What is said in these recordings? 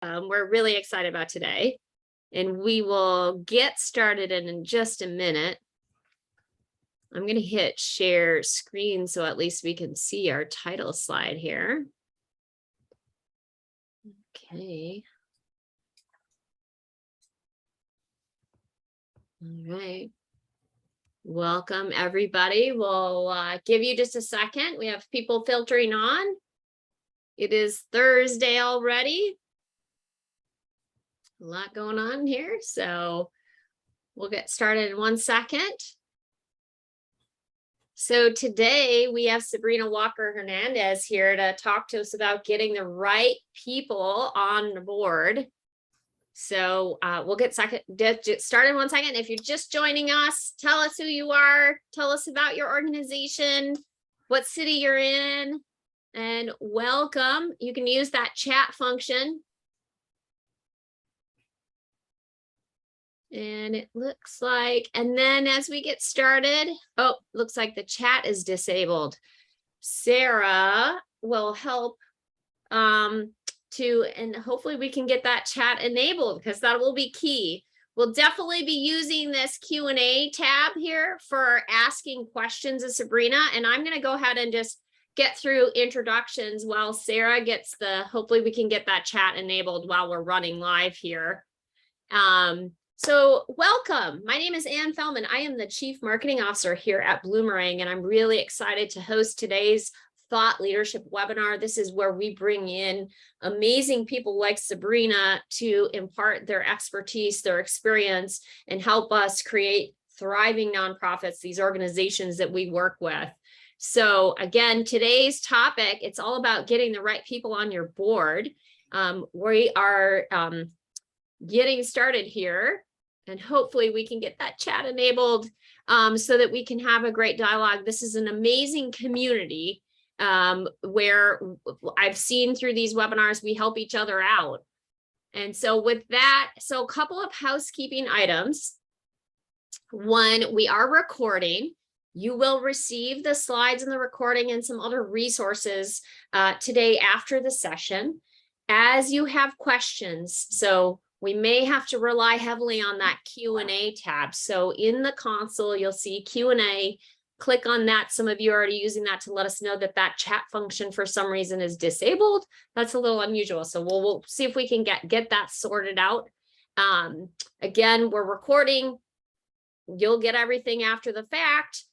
we're really excited about today, and we will get started in just a minute. I'm going to hit share screen so at least we can see our title slide here. Okay. All right. Welcome, everybody. We'll give you just a second. We have people filtering on. It is Thursday already. A lot going on here, so we'll get started in 1 second. So today we have Sabrina Walker Hernandez here to talk to us about getting the right people on the board. So we'll get started in 1 second. If you're just joining us, tell us who you are, tell us about your organization, what city you're in, and welcome. You can use that chat function. And it looks like, and then as we get started, looks like the chat is disabled. Sarah will help and hopefully we can get that chat enabled because that will be key. We'll definitely be using this Q&A tab here for asking questions of Sabrina. And I'm going to go ahead and just get through introductions while Sarah gets hopefully we can get that chat enabled while we're running live here. So welcome. My name is Ann Fellman. I am the Chief Marketing Officer here at Bloomerang, and I'm really excited to host today's Thought Leadership webinar. This is where we bring in amazing people like Sabrina to impart their expertise, their experience, and help us create thriving nonprofits, these organizations that we work with. So again, today's topic, it's all about getting the right people on your board. We are getting started here. And hopefully we can get that chat enabled so that we can have a great dialogue. This is an amazing community where I've seen through these webinars, we help each other out. And so with that, so a couple of housekeeping items. One, we are recording. You will receive the slides and the recording and some other resources today after the session. As you have questions, so we may have to rely heavily on that Q&A tab. So in the console, you'll see Q&A. Click on that. Some of you are already using that to let us know that that chat function for some reason is disabled. That's a little unusual. So we'll see if we can get that sorted out. Again, we're recording. You'll get everything after the fact.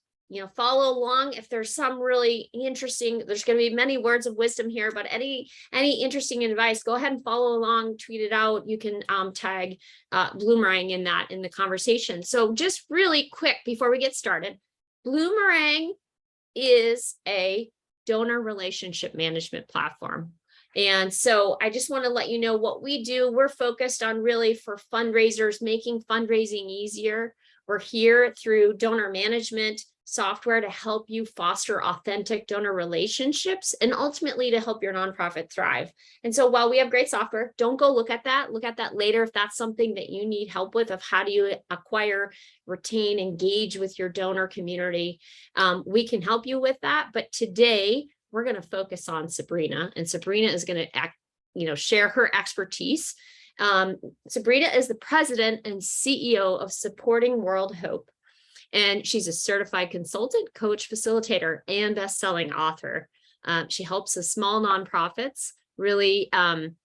Follow along. If there's some really interesting, there's going to be many words of wisdom here, but any interesting advice, go ahead and follow along, tweet it out. You can tag Bloomerang in the conversation. So just really quick before we get started, Bloomerang is a donor relationship management platform. And so I just want to let you know what we do. We're focused on really for fundraisers, making fundraising easier. We're here through donor management software to help you foster authentic donor relationships and ultimately to help your nonprofit thrive. And so while we have great software, don't go look at that later if that's something that you need help with, of how do you acquire, retain, engage with your donor community. We can help you with that. But today we're going to focus on Sabrina, and Sabrina is going to share her expertise. Sabrina is the president and CEO of Supporting World Hope. And she's a certified consultant, coach, facilitator, and best-selling author. She helps the small nonprofits really, help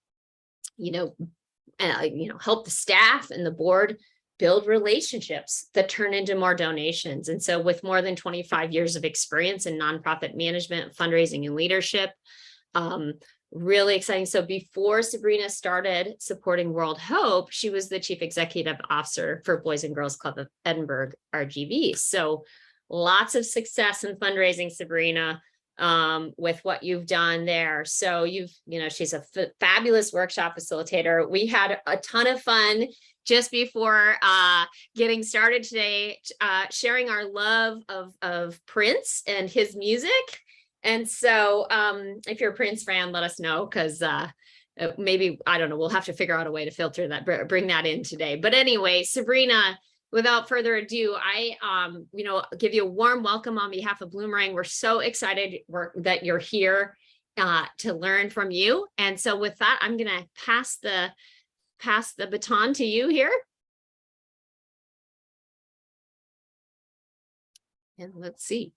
the staff and the board build relationships that turn into more donations. And so with more than 25 years of experience in nonprofit management, fundraising, and leadership, really exciting. So before Sabrina started Supporting World Hope, she was the Chief Executive Officer for Boys and Girls Club of Edinburgh, RGV. So lots of success in fundraising, Sabrina, with what you've done there. So she's a fabulous workshop facilitator. We had a ton of fun just before getting started today, sharing our love of Prince and his music. And so if you're a Prince fan, let us know, because maybe, I don't know, we'll have to figure out a way to filter that, bring that in today. But anyway, Sabrina, without further ado, I give you a warm welcome on behalf of Bloomerang. We're so excited that you're here. to learn from you. And so with that, I'm going to pass the baton to you here. And let's see.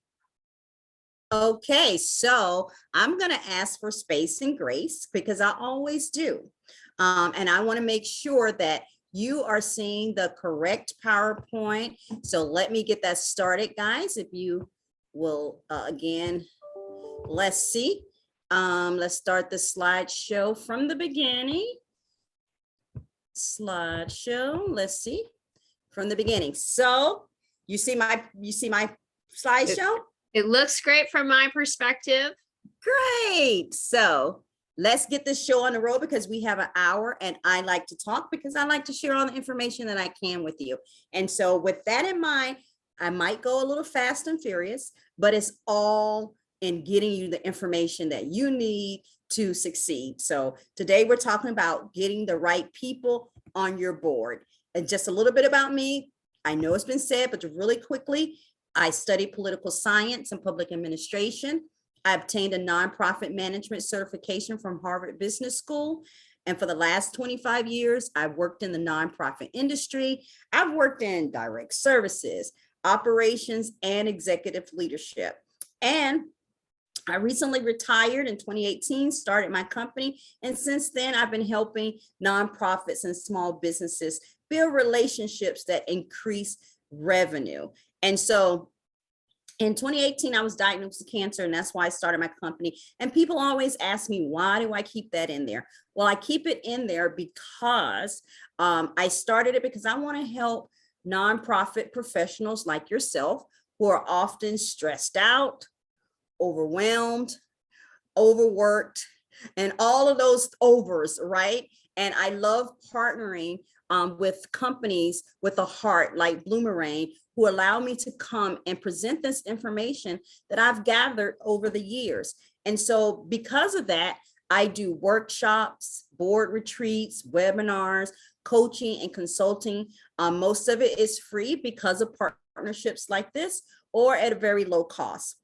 Okay, so I'm going to ask for space and grace because I always do. And I want to make sure that you are seeing the correct PowerPoint. So let me get that started, guys. If you will, again, let's see. Let's start the slideshow from the beginning. Slideshow, let's see, from the beginning. So you see my slideshow? It looks great from my perspective. Great. So let's get this show on the road because we have an hour and I like to talk because I like to share all the information that I can with you. And so with that in mind, I might go a little fast and furious, but it's all in getting you the information that you need to succeed. So today we're talking about getting the right people on your board. And just a little bit about me. I know it's been said, but really quickly, I studied political science and public administration. I obtained a nonprofit management certification from Harvard Business School. And for the last 25 years, I've worked in the nonprofit industry. I've worked in direct services, operations, and executive leadership. And I recently retired in 2018, started my company. And since then, I've been helping nonprofits and small businesses build relationships that increase revenue. And so in 2018, I was diagnosed with cancer, and that's why I started my company. And people always ask me, why do I keep that in there? Well, I keep it in there because I started it because I want to help nonprofit professionals like yourself who are often stressed out, overwhelmed, overworked, and all of those overs, right? And I love partnering with companies with a heart like Bloomerang who allow me to come and present this information that I've gathered over the years. And so because of that, I do workshops, board retreats, webinars, coaching, and consulting. Most of it is free because of partnerships like this or at a very low cost.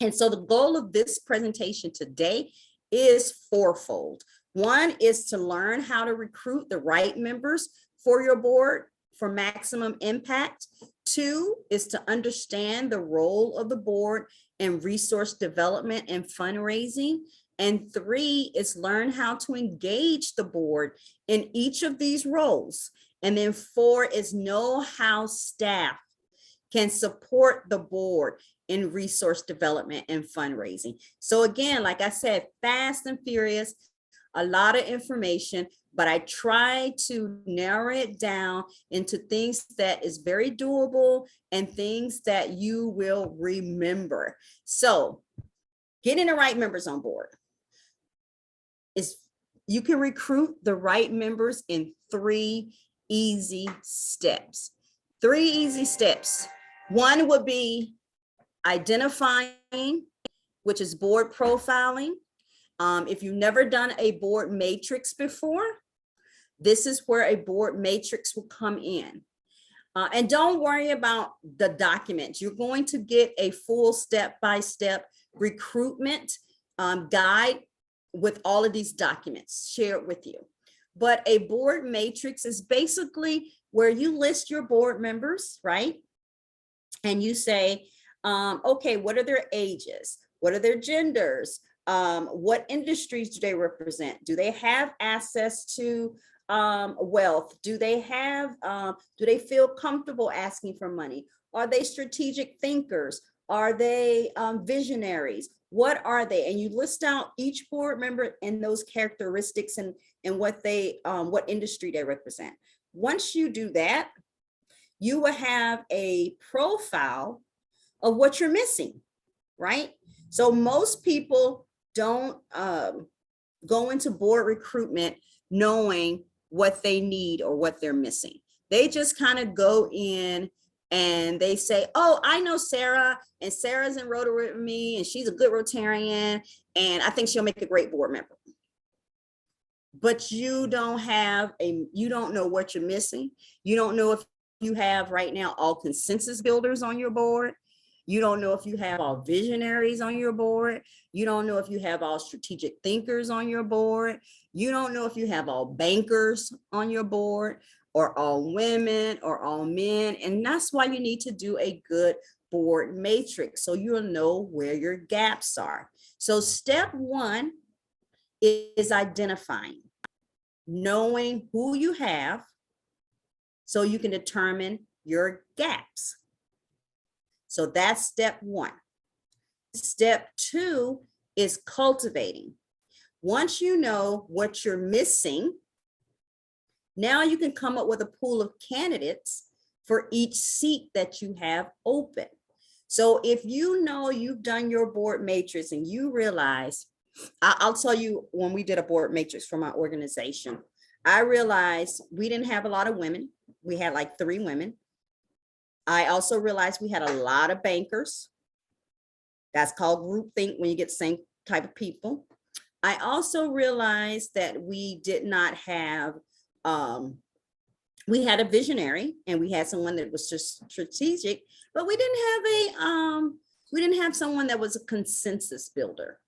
And so the goal of this presentation today is fourfold. One is to learn how to recruit the right members for your board for maximum impact. Two is to understand the role of the board in resource development and fundraising. And three is learn how to engage the board in each of these roles. And then four is know how staff can support the board in resource development and fundraising. So again, like I said, fast and furious, a lot of information, but I try to narrow it down into things that is very doable and things that you will remember. So getting the right members on board is you can recruit the right members in 3 easy steps. 3 easy steps. One would be identifying, which is board profiling. If you've never done a board matrix before, this is where a board matrix will come in. And don't worry about the documents. You're going to get a full step-by-step recruitment guide with all of these documents shared with you. But a board matrix is basically where you list your board members, right? And you say, okay, what are their ages? What are their genders? What industries do they represent? Do they have access to wealth? Do they feel comfortable asking for money? Are they strategic thinkers? Are they visionaries? What are they? And you list out each board member and those characteristics and what industry they represent. Once you do that, you will have a profile of what you're missing, right? So most people don't go into board recruitment knowing what they need or what they're missing. They just kind of go in and they say, oh, I know Sarah, and Sarah's in Rotary with me, and she's a good Rotarian, and I think she'll make a great board member. But you don't know what you're missing. You don't know if you have right now all consensus builders on your board. You don't know if you have all visionaries on your board. You don't know if you have all strategic thinkers on your board. You don't know if you have all bankers on your board, or all women or all men. And that's why you need to do a good board matrix, so you'll know where your gaps are. So step one is identifying, knowing who you have so you can determine your gaps. So that's step one. Step two is cultivating. Once you know what you're missing, now you can come up with a pool of candidates for each seat that you have open. So if you know you've done your board matrix and you realize, I'll tell you, when we did a board matrix for my organization, I realized we didn't have a lot of women. We had like 3 women. I also realized we had a lot of bankers. That's called groupthink, when you get the same type of people. I also realized that we did not have, we had a visionary and we had someone that was just strategic, but we didn't have someone that was a consensus builder.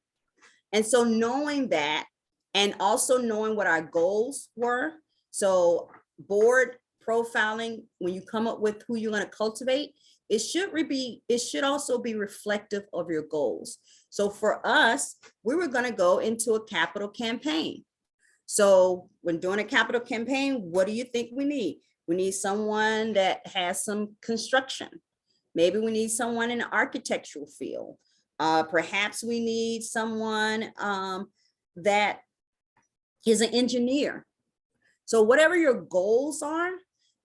And so knowing that, and also knowing what our goals were. So board profiling, when you come up with who you're going to cultivate, it should also be reflective of your goals. So for us, we were going to go into a capital campaign. So when doing a capital campaign, what do you think we need? We need someone that has some construction. Maybe we need someone in the architectural field. Perhaps we need someone that is an engineer. So whatever your goals are,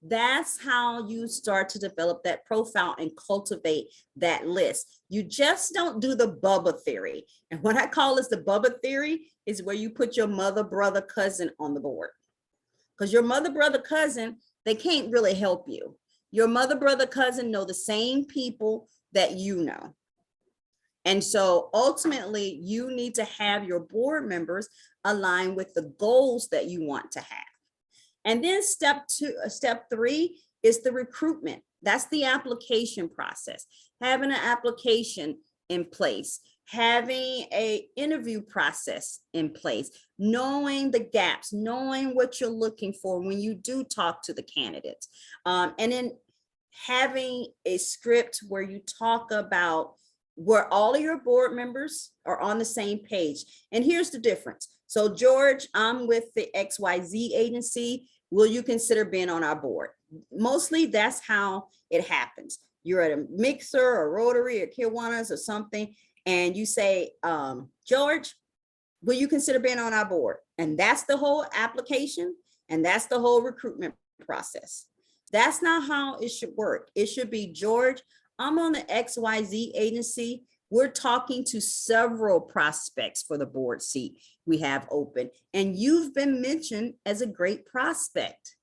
that's how you start to develop that profile and cultivate that list. You just don't do the Bubba theory. And what I call is the Bubba theory is where you put your mother, brother, cousin on the board. Because your mother, brother, cousin, they can't really help you. Your mother, brother, cousin know the same people that you know. And so ultimately, you need to have your board members align with the goals that you want to have. And then step 3 is the recruitment. That's the application process. Having an application in place, having an interview process in place, knowing the gaps, knowing what you're looking for when you do talk to the candidates. And then having a script where you talk about where all of your board members are on the same page. And here's the difference. So George, I'm with the XYZ agency. Will you consider being on our board? Mostly that's how it happens. You're at a mixer or Rotary or Kiwanis or something, and you say, George, will you consider being on our board? And that's the whole application, and that's the whole recruitment process. That's not how it should work. It should be, George, I'm on the XYZ agency. We're talking to several prospects for the board seat we have open, and you've been mentioned as a great prospect.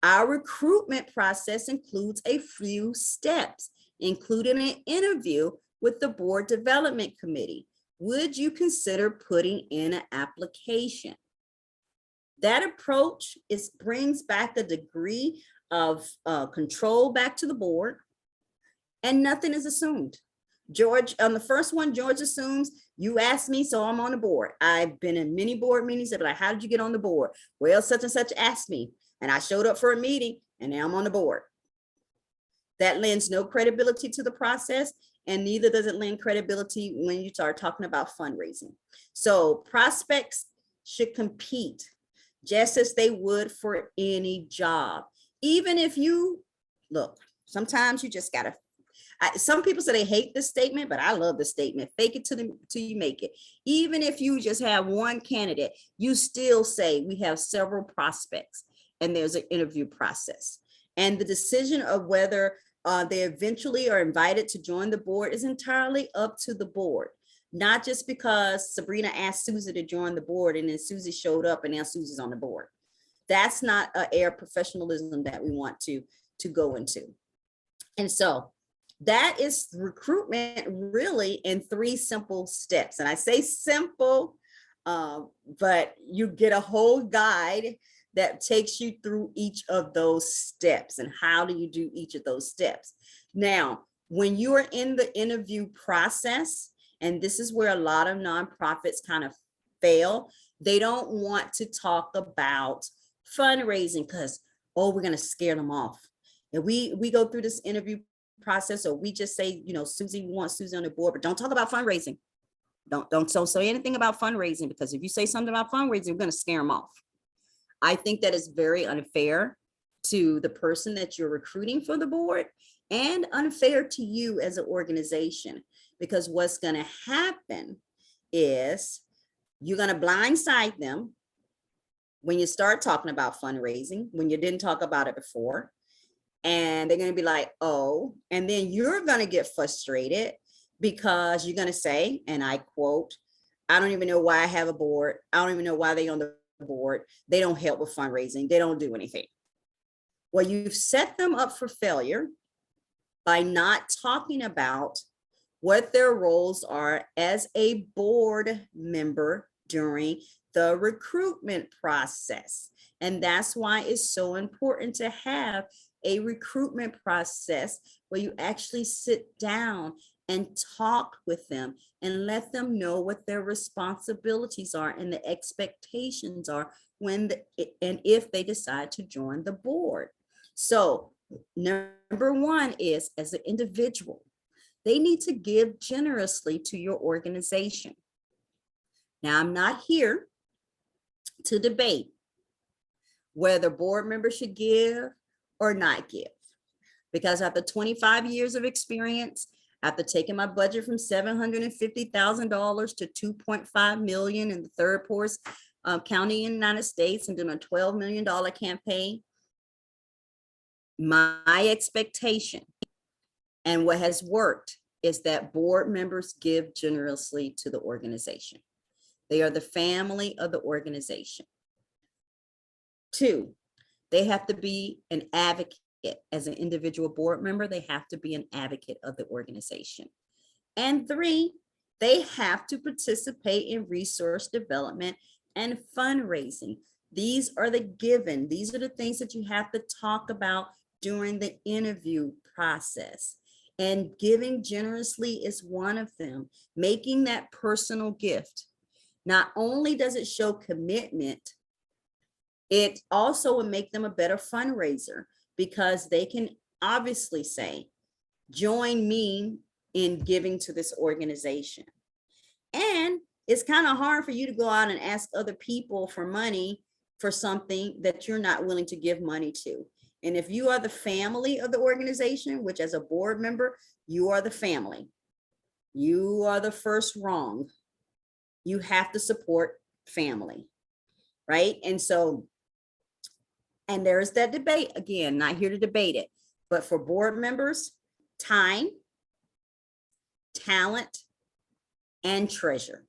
Our recruitment process includes a few steps, including an interview with the board development committee. Would you consider putting in an application? That approach brings back a degree of control back to the board, and nothing is assumed. George, on the first one, George assumes you asked me, so I'm on the board. I've been in many board meetings that are like, how did you get on the board? Well, such and such asked me, and I showed up for a meeting, and now I'm on the board. That lends no credibility to the process, and neither does it lend credibility when you start talking about fundraising. So prospects should compete just as they would for any job. Even if you, look, sometimes you just gotta, some people say they hate this statement, but I love the statement. Fake it till you make it. Even if you just have one candidate, you still say we have several prospects and there's an interview process. And the decision of whether they eventually are invited to join the board is entirely up to the board. Not just because Sabrina asked Susie to join the board and then Susie showed up and now Susie's on the board. That's not an air of professionalism that we want to go into. And so that is recruitment really in 3 simple steps. And I say simple, but you get a whole guide that takes you through each of those steps and how do you do each of those steps. Now, when you are in the interview process, and this is where a lot of nonprofits kind of fail, they don't want to talk about fundraising because, oh, we're going to scare them off. And we go through this interview process, or we just say, you know, Susie, we want Susie on the board, but don't talk about fundraising. Don't say anything about fundraising, because if you say something about fundraising, we're going to scare them off. I think that is very unfair to the person that you're recruiting for the board, and unfair to you as an organization, because what's going to happen is you're going to blindside them when you start talking about fundraising, when you didn't talk about it before. And they're going to be like, oh, and then you're going to get frustrated because you're going to say, and I quote, I don't even know why I have a board. I don't even know why they're on the board. They don't help with fundraising. They don't do anything. Well, you've set them up for failure by not talking about what their roles are as a board member during the recruitment process. And that's why it's so important to have a recruitment process where you actually sit down and talk with them and let them know what their responsibilities are and the expectations are when and if they decide to join the board. So number one is, as an individual, they need to give generously to your organization. Now, I'm not here to debate whether board members should give or not give, because after 25 years of experience, after taking my budget from $750,000 to $2.5 million in the third poorest county in the United States, and doing a $12 million campaign, my expectation and what has worked is that board members give generously to the organization. They are the family of the organization. 2, they have to be an advocate. As an individual board member, they have to be an advocate of the organization. And 3, they have to participate in resource development and fundraising. These are the given. These are the things that you have to talk about during the interview process. And giving generously is one of them. Making that personal gift. Not only does it show commitment, it also will make them a better fundraiser, because they can obviously say, join me in giving to this organization. And it's kind of hard for you to go out and ask other people for money for something that you're not willing to give money to. And if you are the family of the organization, which as a board member, you are the family, you are the first rung. You have to support family, right? And so, and there's that debate again, not here to debate it, but for board members, time, talent, and treasure.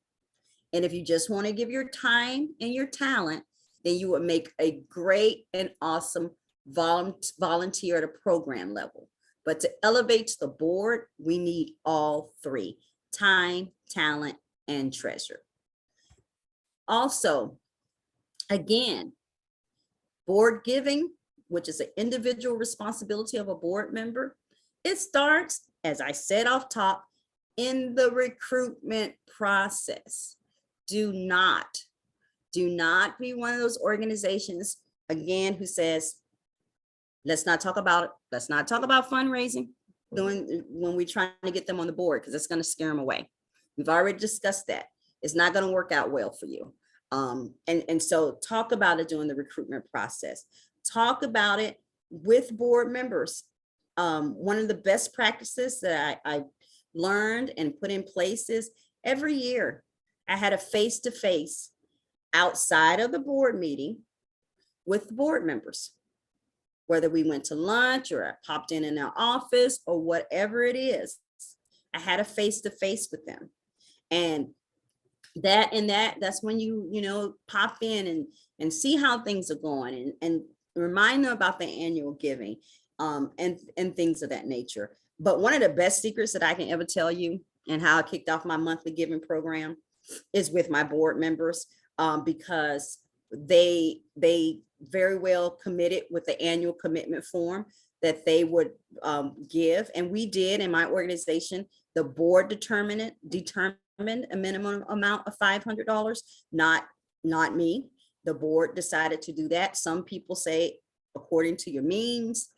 And if you just want to give your time and your talent, then you would make a great and awesome volunteer at a program level. But to elevate to the board, we need all 3: time, talent, and treasure. Also, again, board giving, which is an individual responsibility of a board member, it starts, as I said off top, in the recruitment process. Do not be one of those organizations, again, who says, let's not talk about it. Let's not talk about fundraising when we're trying to get them on the board, because it's going to scare them away. We've already discussed that. It's not going to work out well for you. And so talk about it during the recruitment process. Talk about it with board members. One of the best practices that I learned and put in place is every year I had a face-to-face outside of the board meeting with board members, whether we went to lunch or I popped in their office or whatever it is. I had a face-to-face with them. And that's when you pop in and see how things are going and remind them about the annual giving and things of that nature. But one of the best secrets that I can ever tell you, and how I kicked off my monthly giving program, is with my board members, because they very well committed with the annual commitment form. that they would give. And we did in my organization, the board determined a minimum amount of $500, not me. The board decided to do that. Some people say according to your means.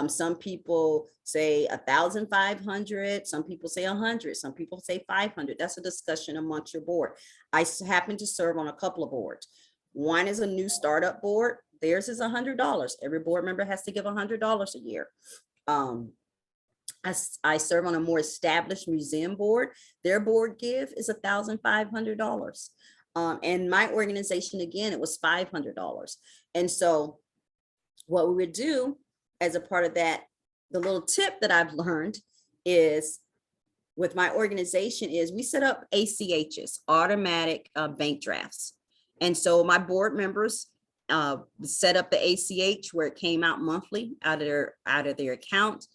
Some people say 1,500. Some people say 100. Some people say 500. That's a discussion amongst your board. I happen to serve on a couple of boards. One is a new startup board. Theirs is $100. Every board member has to give $100 a year. I serve on a more established museum board. Their board give is $1,500. And my organization, again, it was $500. And so what we would do as a part of that, the little tip that I've learned is with my organization is we set up ACHs, automatic bank drafts. And so my board members set up the ACH where it came out monthly out of their account.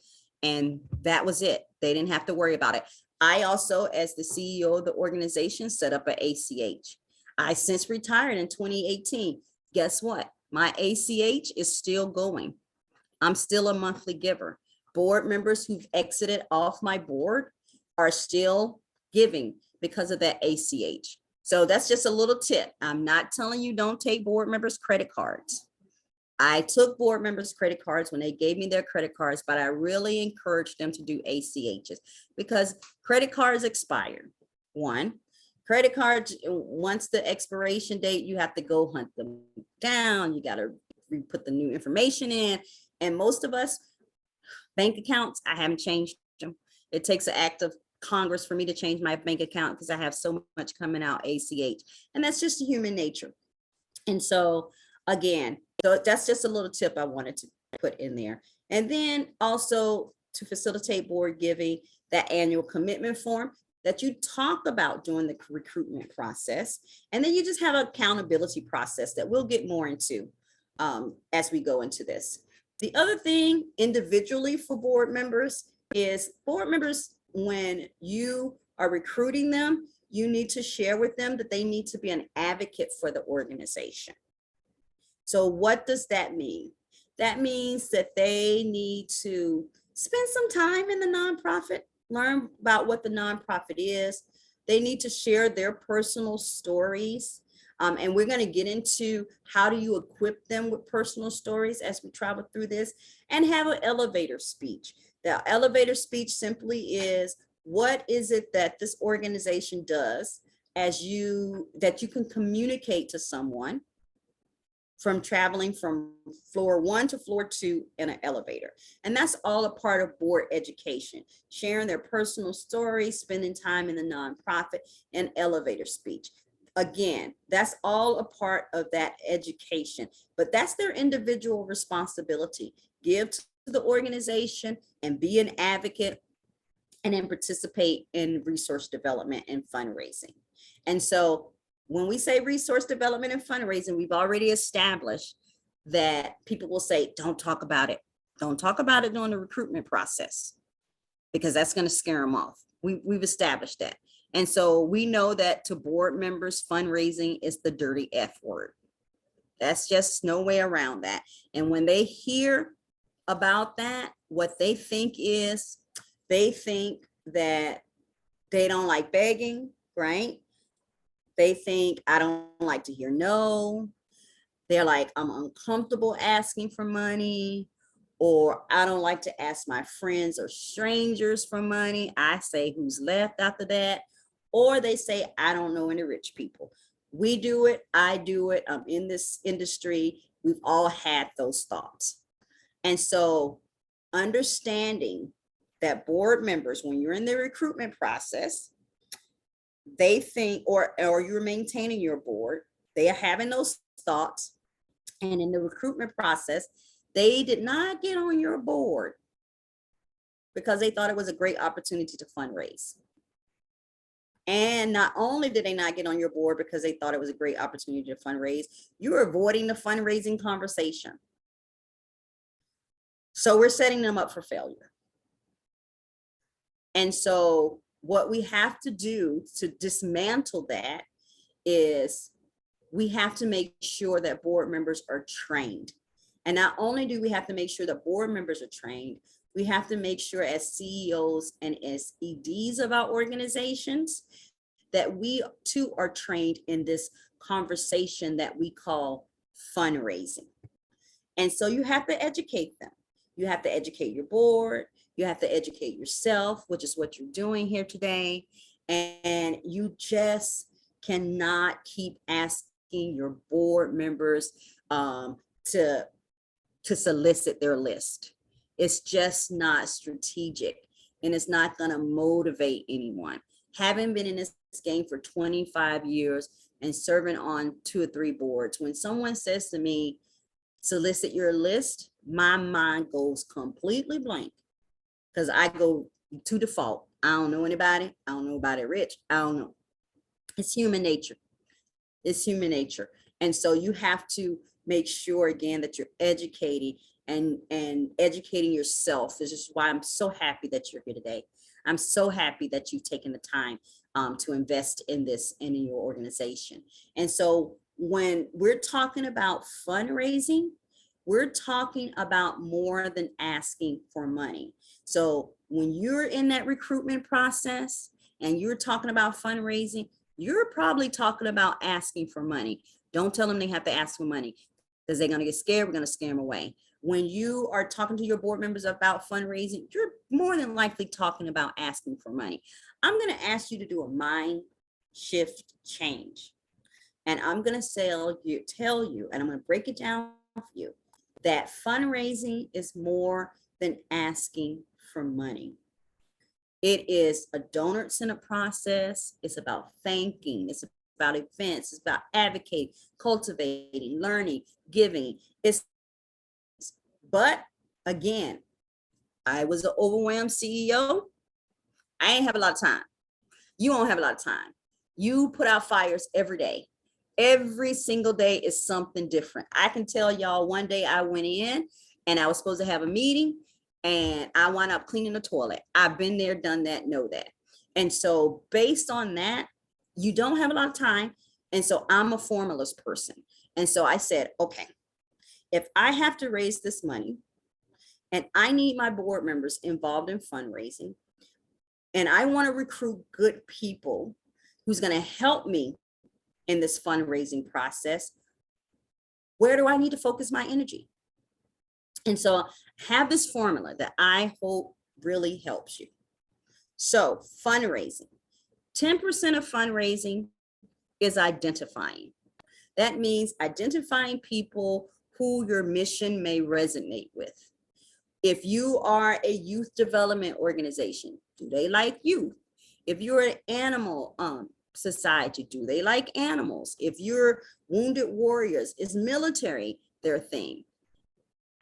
And that was it. They didn't have to worry about it. I also, as the CEO of the organization, set up an ACH. I since retired in 2018. Guess what? My ACH is still going. I'm still a monthly giver. Board members who've exited off my board are still giving because of that ACH. So that's just a little tip. I'm not telling you don't take board members' credit cards. I took board members' credit cards when they gave me their credit cards, but I really encouraged them to do ACHs because credit cards expire. One, credit cards, once the expiration date, you have to go hunt them down. You got to put the new information in. And most of us, bank accounts, I haven't changed them. It takes an act of Congress for me to change my bank account because I have so much coming out ACH. And that's just human nature. And so again, so that's just a little tip I wanted to put in there. And then also to facilitate board giving, that annual commitment form that you talk about during the recruitment process. And then you just have an accountability process that we'll get more into as we go into this. The other thing individually for board members is board members, when you are recruiting them, you need to share with them that they need to be an advocate for the organization. So what does that mean? That means that they need to spend some time in the nonprofit, learn about what the nonprofit is. They need to share their personal stories. And we're going to get into how do you equip them with personal stories as we travel through this, and have an elevator speech. The elevator speech simply is, what is it that this organization does that you can communicate to someone from traveling from floor 1 to floor 2 in an elevator. And that's all a part of board education, sharing their personal stories, spending time in the nonprofit, and elevator speech. Again, that's all a part of that education, but that's their individual responsibility. Give to the organization and be an advocate, and then participate in resource development and fundraising. And so when we say resource development and fundraising, we've already established that people will say, don't talk about it. Don't talk about it during the recruitment process, because that's going to scare them off. We've established that. And so we know that to board members, fundraising is the dirty F word. That's just no way around that. And when they hear about that, what they think is, they think that they don't like begging, right? They think, I don't like to hear no. They're like, I'm uncomfortable asking for money, or I don't like to ask my friends or strangers for money. I say, who's left after that? Or they say, I don't know any rich people. We do it. I do it. I'm in this industry. We've all had those thoughts. And so understanding that board members, when you're in the recruitment process, they think, or you're maintaining your board, they are having those thoughts. And in the recruitment process, they did not get on your board because they thought it was a great opportunity to fundraise. And not only did they not get on your board because they thought it was a great opportunity to fundraise, you're avoiding the fundraising conversation. So we're setting them up for failure. And so what we have to do to dismantle that is we have to make sure that board members are trained. And not only do we have to make sure that board members are trained, we have to make sure as CEOs and as EDs of our organizations that we too are trained in this conversation that we call fundraising. And so you have to educate them. You have to educate your board. You have to educate yourself, which is what you're doing here today. And you just cannot keep asking your board members to solicit their list. It's just not strategic, and it's not going to motivate anyone. Having been in this game for 25 years and serving on 2 or 3 boards, when someone says to me, solicit your list, my mind goes completely blank, because I go to default. I don't know anybody. I don't know anybody rich. I don't know. It's human nature. It's human nature. And so you have to make sure, again, that you're educating and educating yourself. This is why I'm so happy that you're here today. I'm so happy that you've taken the time to invest in this and in your organization. And so when we're talking about fundraising, we're talking about more than asking for money. So when you're in that recruitment process and you're talking about fundraising, you're probably talking about asking for money. Don't tell them they have to ask for money, because they're going to get scared. We're going to scare them away. When you are talking to your board members about fundraising, you're more than likely talking about asking for money. I'm going to ask you to do a mind shift change. And I'm going to tell you, and I'm going to break it down for you, that fundraising is more than asking for money. It is a donor-centered process. It's about thanking. It's about events. It's about advocating, cultivating, learning, giving. But again, I was an overwhelmed CEO. I ain't have a lot of time. You won't have a lot of time. You put out fires every day. Every single day is something different. I can tell y'all, one day I went in and I was supposed to have a meeting and I wound up cleaning the toilet. I've been there, done that, know that. And so based on that, you don't have a lot of time. And so I'm a formalist person. And so I said, okay, if I have to raise this money and I need my board members involved in fundraising, and I want to recruit good people who's going to help me in this fundraising process, where do I need to focus my energy? And so have this formula that I hope really helps you. So fundraising, 10% of fundraising is identifying. That means identifying people who your mission may resonate with. If you are a youth development organization, do they like youth? If you're an animal society, do they like animals? If you're wounded warriors, is military their thing?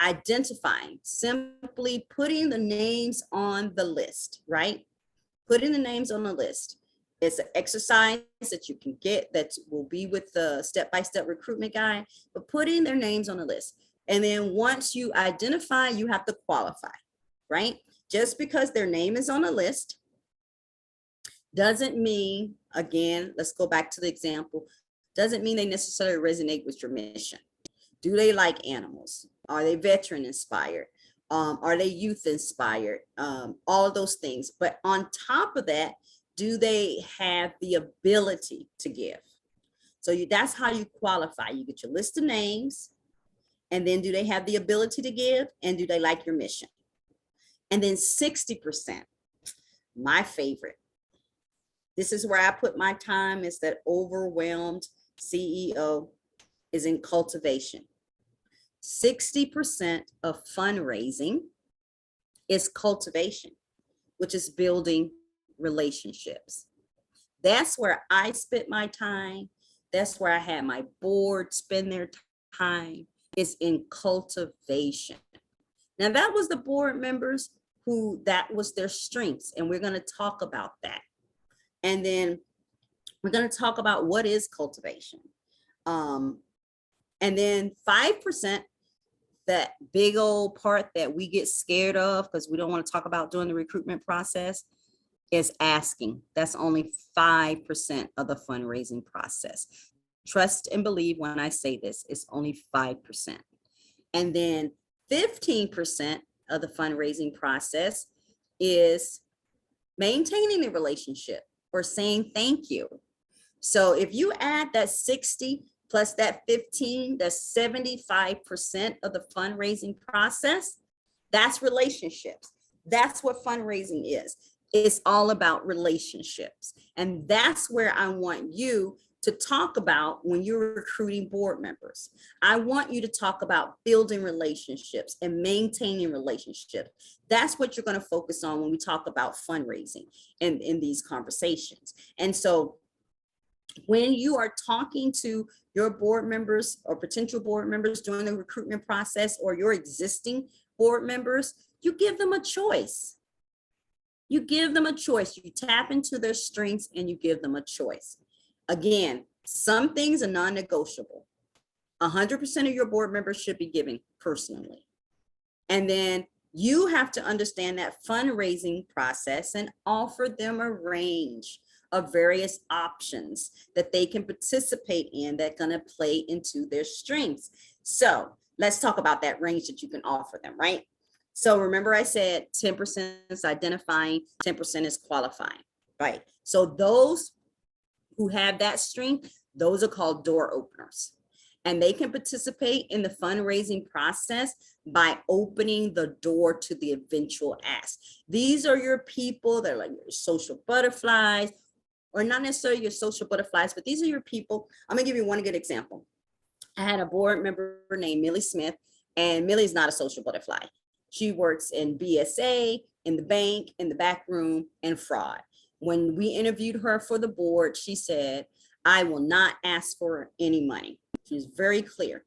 Identifying, simply putting the names on the list, right? Putting the names on the list. It's an exercise that you can get that will be with the step-by-step recruitment guide, but putting their names on the list. And then once you identify, you have to qualify, right? Just because their name is on the list doesn't mean, again, let's go back to the example, doesn't mean they necessarily resonate with your mission. Do they like animals? Are they veteran inspired? Are they youth inspired? All of those things. But on top of that, do they have the ability to give? So that's how you qualify. You get your list of names, and then do they have the ability to give? And do they like your mission? And then 60%, my favorite. This is where I put my time, is that overwhelmed CEO is in cultivation. 60% of fundraising is cultivation, which is building relationships. That's where I spent my time. That's where I had my board spend their time, is in cultivation. Now that was the board members who that was their strengths. And we're going to talk about that. And then we're going to talk about what is cultivation. And then 5%, that big old part that we get scared of because we don't want to talk about during the recruitment process, is asking. That's only 5% of the fundraising process. Trust and believe when I say this, it's only 5%. And then 15% of the fundraising process is maintaining the relationship or saying thank you. So if you add that 60 plus that 15, that's 75% of the fundraising process. That's relationships. That's what fundraising is. It's all about relationships. And that's where I want you to talk about when you're recruiting board members. I want you to talk about building relationships and maintaining relationships. That's what you're going to focus on when we talk about fundraising in these conversations. And so when you are talking to your board members or potential board members during the recruitment process, or your existing board members, you give them a choice. You give them a choice. You tap into their strengths and you give them a choice. Again, some things are non-negotiable. 100% of your board members should be giving personally. And then you have to understand that fundraising process and offer them a range of various options that they can participate in that going to play into their strengths. So let's talk about that range that you can offer them, right? So remember I said 10% is identifying, 10% is qualifying, right? So those who have that strength, those are called door openers. And they can participate in the fundraising process by opening the door to the eventual ask. These are your people that are like your social butterflies, or not necessarily your social butterflies, but these are your people. I'm gonna give you one good example. I had a board member named Millie Smith, and Millie's not a social butterfly. She works in BSA, in the bank, in the back room, and fraud. When we interviewed her for the board, she said, I will not ask for any money. She was very clear.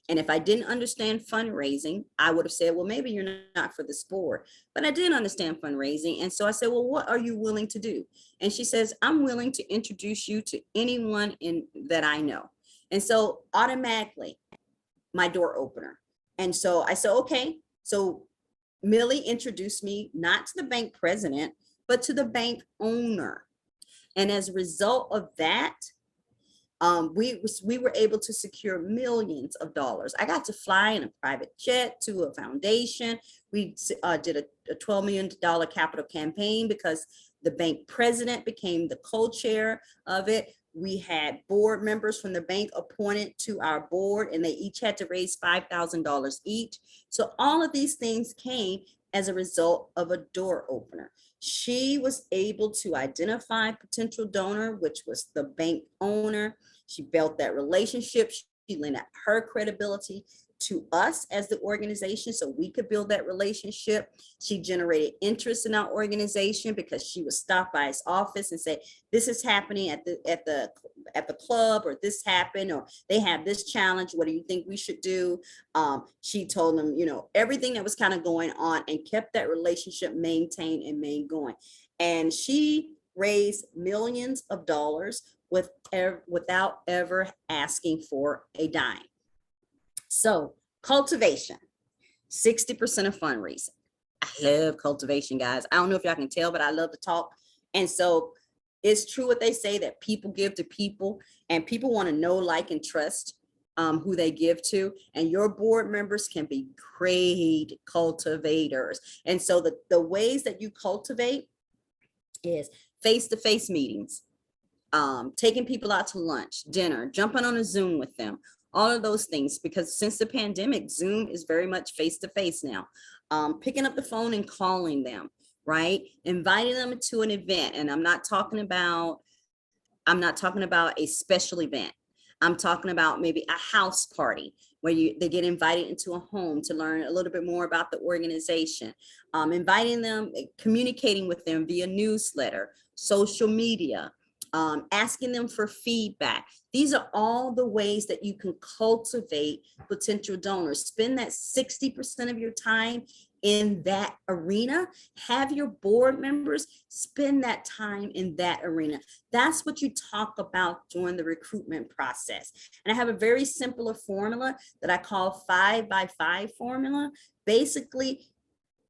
And if I didn't understand fundraising, I would have said, well, maybe you're not for this board. But I did understand fundraising. And so I said, well, what are you willing to do? And she says, I'm willing to introduce you to anyone that I know. And so automatically, my door opener. And so I said, okay. So Millie introduced me not to the bank president, but to the bank owner. And as a result of that, we were able to secure millions of dollars. I got to fly in a private jet to a foundation. We did a $12 million capital campaign because the bank president became the co-chair of it. We had board members from the bank appointed to our board, and they each had to raise $5,000 each. So all of these things came as a result of a door opener. She was able to identify potential donor, which was the bank owner. She built that relationship. She lent out her credibility to us as the organization so we could build that relationship. She generated interest in our organization because she would stop by his office and say, this is happening at the club, or this happened, or they have this challenge. What do you think we should do? She told them, everything that was kind of going on, and kept that relationship maintained and going. And she raised millions of dollars without ever asking for a dime. So cultivation, 60% of fundraising. I love cultivation, guys. I don't know if y'all can tell, but I love to talk. And so it's true what they say, that people give to people, and people want to know, like, and trust who they give to. And your board members can be great cultivators. And so the ways that you cultivate is face-to-face meetings, taking people out to lunch, dinner, jumping on a Zoom with them, all of those things, because since the pandemic, Zoom is very much face-to-face now. Picking up the phone and calling them, right? Inviting them to an event. And I'm not talking about a special event. I'm talking about maybe a house party where they get invited into a home to learn a little bit more about the organization. Inviting them, communicating with them via newsletter, social media, asking them for feedback. These are all the ways that you can cultivate potential donors. Spend that 60% of your time in that arena. Have your board members spend that time in that arena. That's what you talk about during the recruitment process. And I have a very simpler formula that I call 5x5 formula. Basically,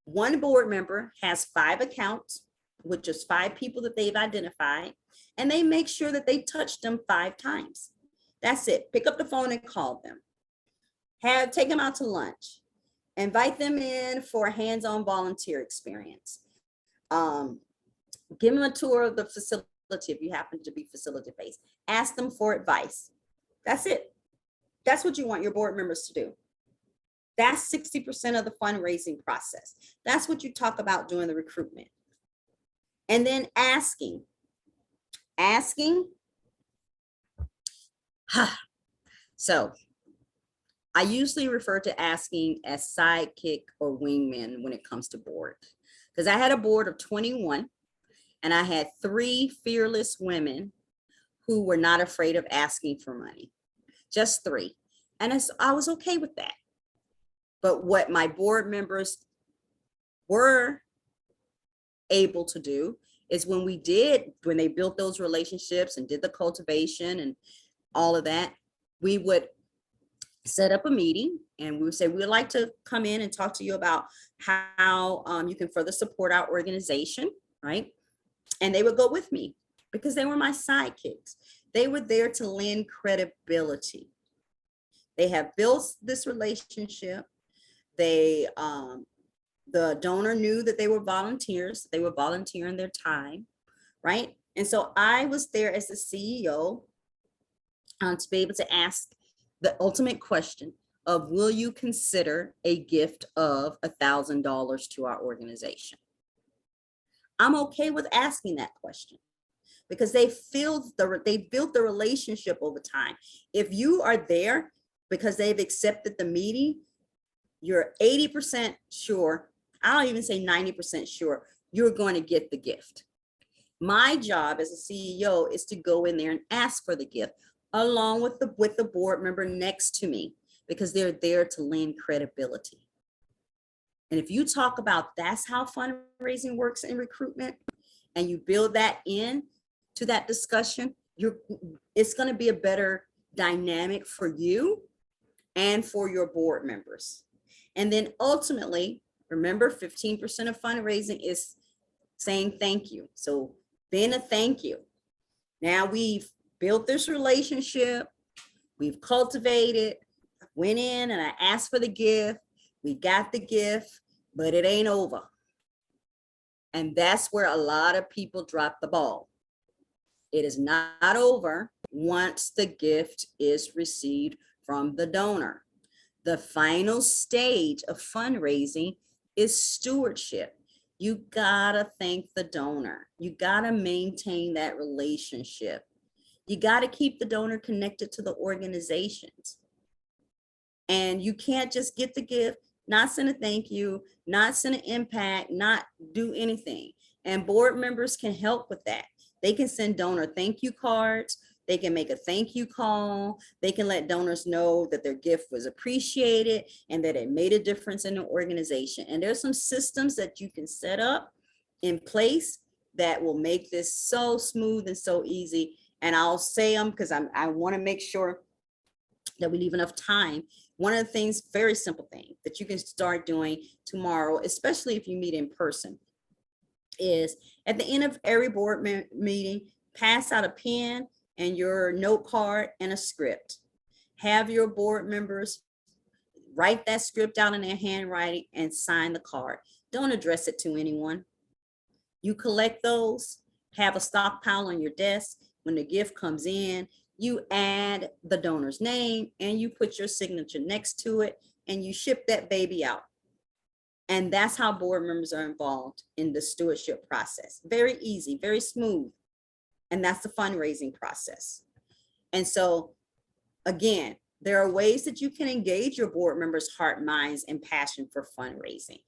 one board member has 5 accounts, which is 5 people that they've identified, and they make sure that they touch them 5 times. That's it. Pick up the phone and call them. Take them out to lunch, invite them in for a hands-on volunteer experience. Give them a tour of the facility if you happen to be facility based. Ask them for advice. That's it. That's what you want your board members to do. That's 60% of the fundraising process. That's what you talk about during the recruitment. And then asking. So I usually refer to asking as sidekick or wingman when it comes to board, because I had a board of 21 and I had 3 fearless women who were not afraid of asking for money, just 3. And I was okay with that. But what my board members were able to do is when they built those relationships and did the cultivation and all of that, we would set up a meeting and we would say, we'd like to come in and talk to you about how you can further support our organization, right? And they would go with me because they were my sidekicks. They were there to lend credibility. They have built this relationship. The donor knew that they were volunteers. They were volunteering their time, right? And so I was there as the CEO to be able to ask the ultimate question of, will you consider a gift of $1,000 to our organization? I'm okay with asking that question because they built the relationship over time. If you are there because they've accepted the meeting, you're 80% sure, I'll even say 90% sure, you're going to get the gift. My job as a CEO is to go in there and ask for the gift along with the board member next to me, because they're there to lend credibility. And if you talk about that's how fundraising works in recruitment, and you build that in to that discussion, it's going to be a better dynamic for you and for your board members. And then ultimately, remember, 15% of fundraising is saying thank you. So being a thank you. Now we've built this relationship, we've cultivated, went in and I asked for the gift, we got the gift, but it ain't over. And that's where a lot of people drop the ball. It is not over once the gift is received from the donor. The final stage of fundraising is stewardship. You gotta thank the donor. You gotta maintain that relationship. You gotta keep the donor connected to the organizations. And you can't just get the gift, not send a thank you, not send an impact, not do anything. And board members can help with that. They can send donor thank you cards. They can make a thank you call. They can let donors know that their gift was appreciated and that it made a difference in the organization. And there's some systems that you can set up in place that will make this so smooth and so easy. And I'll say them because I want to make sure that we leave enough time. One of the things, very simple thing that you can start doing tomorrow, especially if you meet in person, is at the end of every board meeting, pass out a pen and your note card and a script. Have your board members write that script out in their handwriting and sign the card. Don't address it to anyone. You collect those, have a stockpile on your desk. When the gift comes in, you add the donor's name and you put your signature next to it and you ship that baby out. And that's how board members are involved in the stewardship process. Very easy, very smooth. And that's the fundraising process. And so, again, there are ways that you can engage your board members' heart, minds, and passion for fundraising.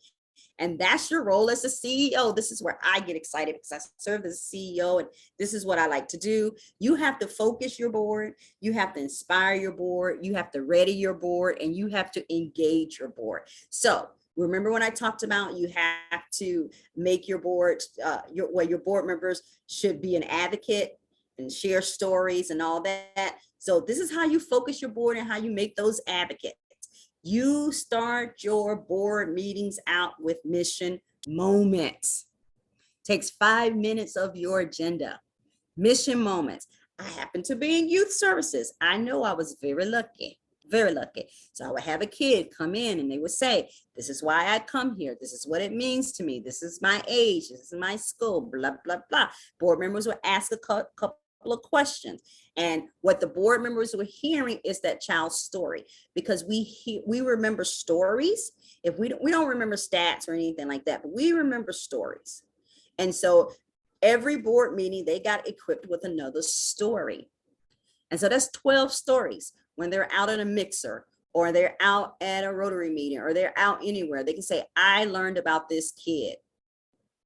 And that's your role as a CEO. This is where I get excited because I serve as a CEO and this is what I like to do. You have to focus your board. You have to inspire your board. You have to ready your board and you have to engage your board. So remember when I talked about you have to make your board, your board members should be an advocate and share stories and all that. So this is how you focus your board and how you make those advocates. You start your board meetings out with mission moments. Takes 5 minutes of your agenda. Mission moments. I happen to be in youth services. I know I was very lucky very lucky. So I would have a kid come in and they would say, this is why I come here. This is what it means to me. This is my age. This is my school, blah, blah, blah. Board members would ask a couple of questions. And what the board members were hearing is that child's story, because we remember stories. If we don't remember stats or anything like that, but we remember stories. And so every board meeting, they got equipped with another story. And so that's 12 stories. When they're out at a mixer, or they're out at a Rotary meeting, or they're out anywhere, they can say, I learned about this kid,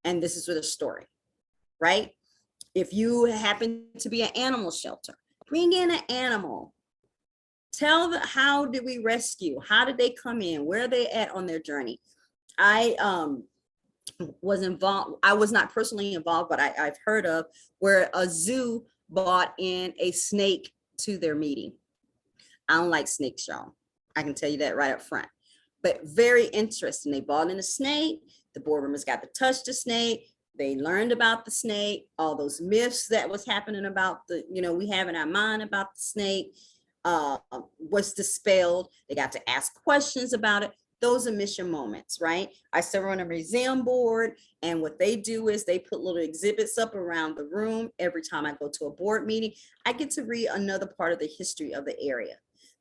and this is with a story, right? If you happen to be an animal shelter, bring in an animal. Tell them, how did we rescue? How did they come in? Where are they at on their journey? I was involved. I was not personally involved, but I've heard of where a zoo brought in a snake to their meeting. I don't like snakes, y'all. I can tell you that right up front. But very interesting. They brought in a snake. The board members got to touch the snake. They learned about the snake, all those myths that was happening about the, we have in our mind about the snake was dispelled. They got to ask questions about it. Those are mission moments, right? I serve on a museum board, and what they do is they put little exhibits up around the room. Every time I go to a board meeting, I get to read another part of the history of the area.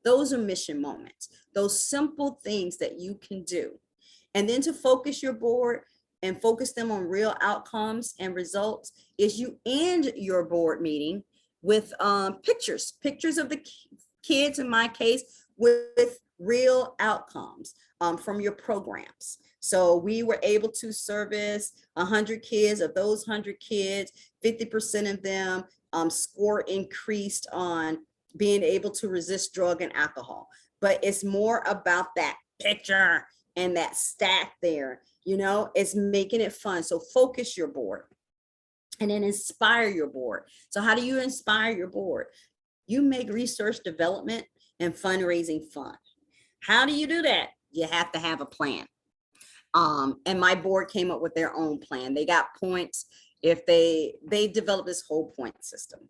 Those are mission moments, those simple things that you can do. And then to focus your board and focus them on real outcomes and results is you end your board meeting with pictures of the kids, in my case, with real outcomes from your programs. So we were able to service 100 kids. Of those 100 kids, 50% of them score increased on being able to resist drug and alcohol. But it's more about that picture and that stat there, it's making it fun. So focus your board and then inspire your board. So how do you inspire your board? You make research development and fundraising fun. How do you do that? You have to have a plan. And my board came up with their own plan. They got points if they developed this whole point system.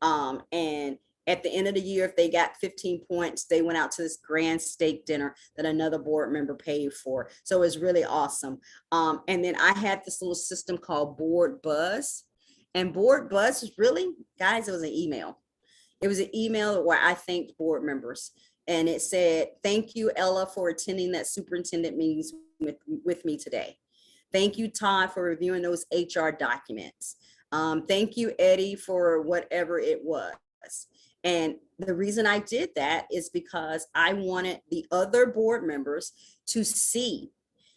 And at the end of the year, if they got 15 points, they went out to this grand steak dinner that another board member paid for. So it's really awesome. And then I had this little system called Board Buzz. And Board Buzz was really, guys, it was an email. It was an email where I thanked board members. And it said, thank you, Ella, for attending that superintendent meetings with me today. Thank you, Todd, for reviewing those HR documents. Thank you, Eddie, for whatever it was. And the reason I did that is because I wanted the other board members to see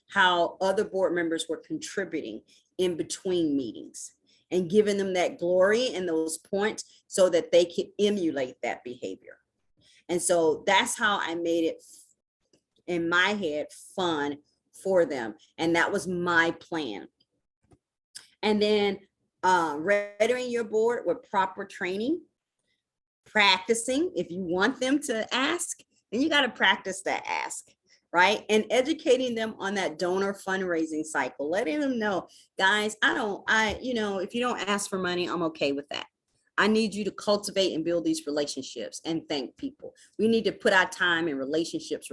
how other board members were contributing in between meetings and giving them that glory and those points so that they could emulate that behavior. And so that's how I made it, in my head, fun for them. And that was my plan. And then readying your board with proper training, practicing. If you want them to ask, then you got to practice that ask, right? And educating them on that donor fundraising cycle, letting them know, guys, if you don't ask for money, I'm okay with that. I need you to cultivate and build these relationships and thank people. We need to put our time in relationships.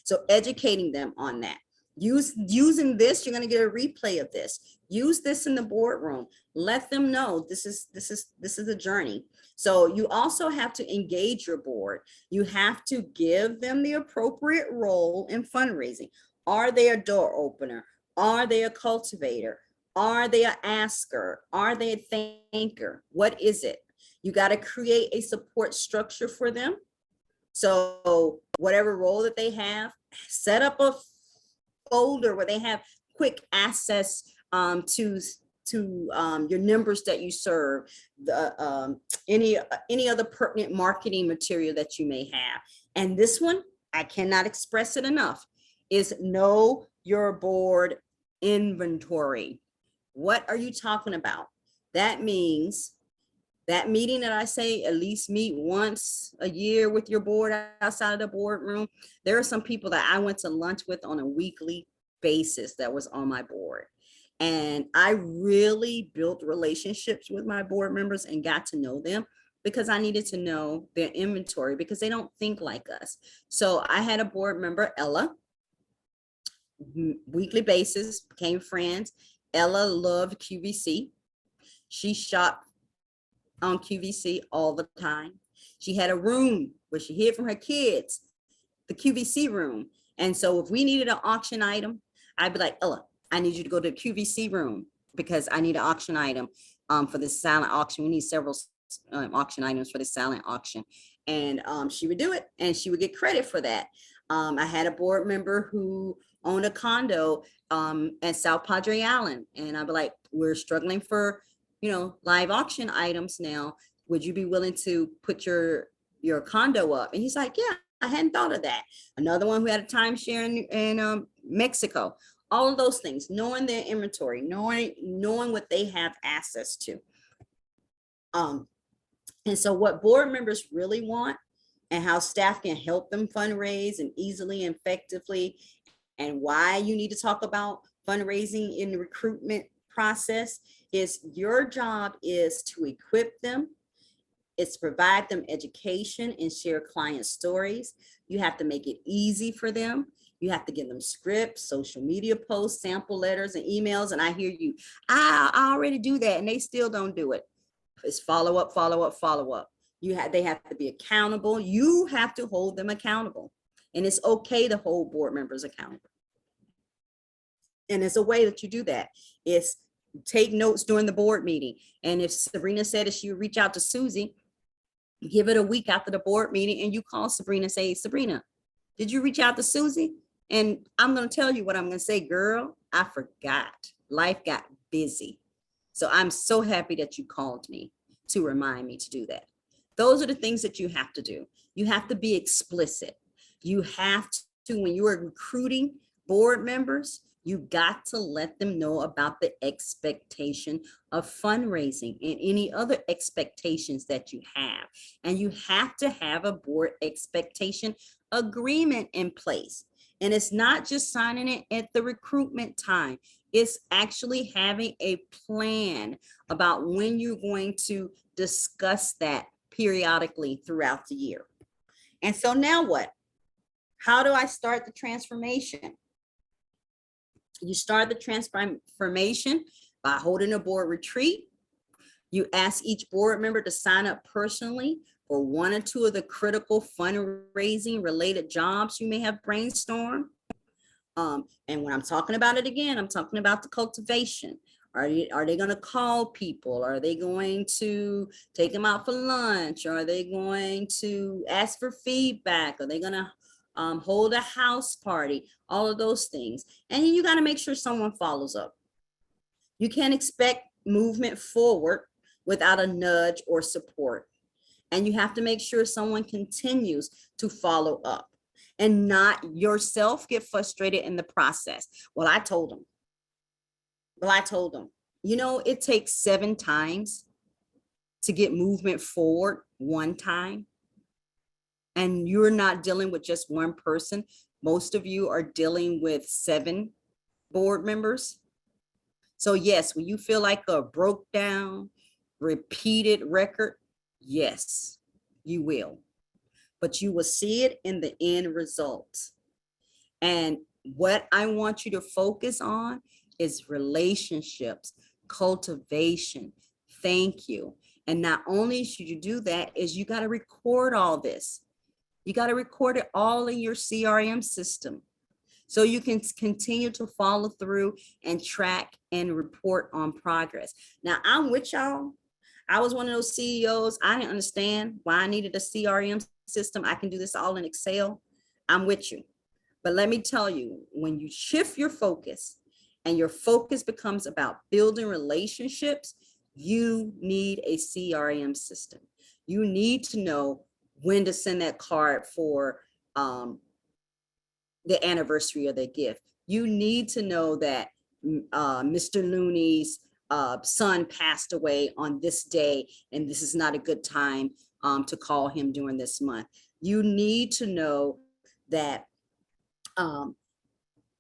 So educating them on that. Using this, you're going to get a replay of this. Use this in the boardroom. Let them know this is a journey. So you also have to engage your board. You have to give them the appropriate role in fundraising. Are they a door opener? Are they a cultivator? Are they an asker? Are they a thanker? What is it? You got to create a support structure for them. So whatever role that they have, set up a folder where they have quick access to your numbers that you serve, any other pertinent marketing material that you may have. And this one, I cannot express it enough, is know your board inventory. What are you talking about? That means that meeting that I say at least meet once a year with your board outside of the boardroom. There are some people that I went to lunch with on a weekly basis that was on my board. And I really built relationships with my board members and got to know them because I needed to know their inventory because they don't think like us. So I had a board member, Ella, weekly basis, became friends. Ella loved QVC. She shopped on QVC all the time. She had a room where she hid from her kids, the QVC room. And so if we needed an auction item, I'd be like, Ella, I need you to go to the QVC room because I need an auction item for this silent auction. We need several auction items for the silent auction. And she would do it and she would get credit for that. I had a board member who owned a condo at South Padre Island. And I'd be like, we're struggling for, live auction items now. Would you be willing to put your condo up? And he's like, yeah, I hadn't thought of that. Another one who had a timeshare in Mexico. All of those things, knowing their inventory, knowing what they have access to. And so what board members really want and how staff can help them fundraise and easily and effectively, and why you need to talk about fundraising in the recruitment process is your job is to equip them. It's provide them education and share client stories. You have to make it easy for them. You have to give them scripts, social media posts, sample letters, and emails. And I hear you, I already do that, and they still don't do it. It's follow up, follow up, follow up. They have to be accountable. You have to hold them accountable. And it's okay to hold board members accountable. And there's a way that you do that. It's take notes during the board meeting. And if Sabrina said that she would reach out to Susie, give it a week after the board meeting and you call Sabrina and say, Sabrina, did you reach out to Susie? And I'm going to tell you what I'm going to say, girl, I forgot. Life got busy. So I'm so happy that you called me to remind me to do that. Those are the things that you have to do. You have to be explicit. You have to, when you are recruiting board members, you got to let them know about the expectation of fundraising and any other expectations that you have. And you have to have a board expectation agreement in place. And it's not just signing it at the recruitment time. It's actually having a plan about when you're going to discuss that periodically throughout the year. And so now what? How do I start the transformation? You start the transformation by holding a board retreat. You ask each board member to sign up personally for one or two of the critical fundraising related jobs you may have brainstormed. And when I'm talking about it again, I'm talking about the cultivation. Are they going to call people? Are they going to take them out for lunch? Are they going to ask for feedback? Are they going to hold a house party? All of those things. And you got to make sure someone follows up. You can't expect movement forward without a nudge or support. And you have to make sure someone continues to follow up and not yourself get frustrated in the process. Well, I told them, it takes 7 times to get movement forward one time. And you're not dealing with just one person. Most of you are dealing with 7 board members. So yes, when you feel like a broke down, repeated record, yes, you will. But you will see it in the end results. And what I want you to focus on is relationships, cultivation. Thank you. And not only should you do that, is you got to record all this. You got to record it all in your CRM system so you can continue to follow through and track and report on progress. Now, I'm with y'all. I was one of those CEOs. I didn't understand why I needed a CRM system. I can do this all in Excel. I'm with you. But let me tell you, when you shift your focus and your focus becomes about building relationships, you need a CRM system. You need to know when to send that card for the anniversary of their gift. You need to know that Mr. Looney's son passed away on this day, and this is not a good time to call him during this month. You need to know that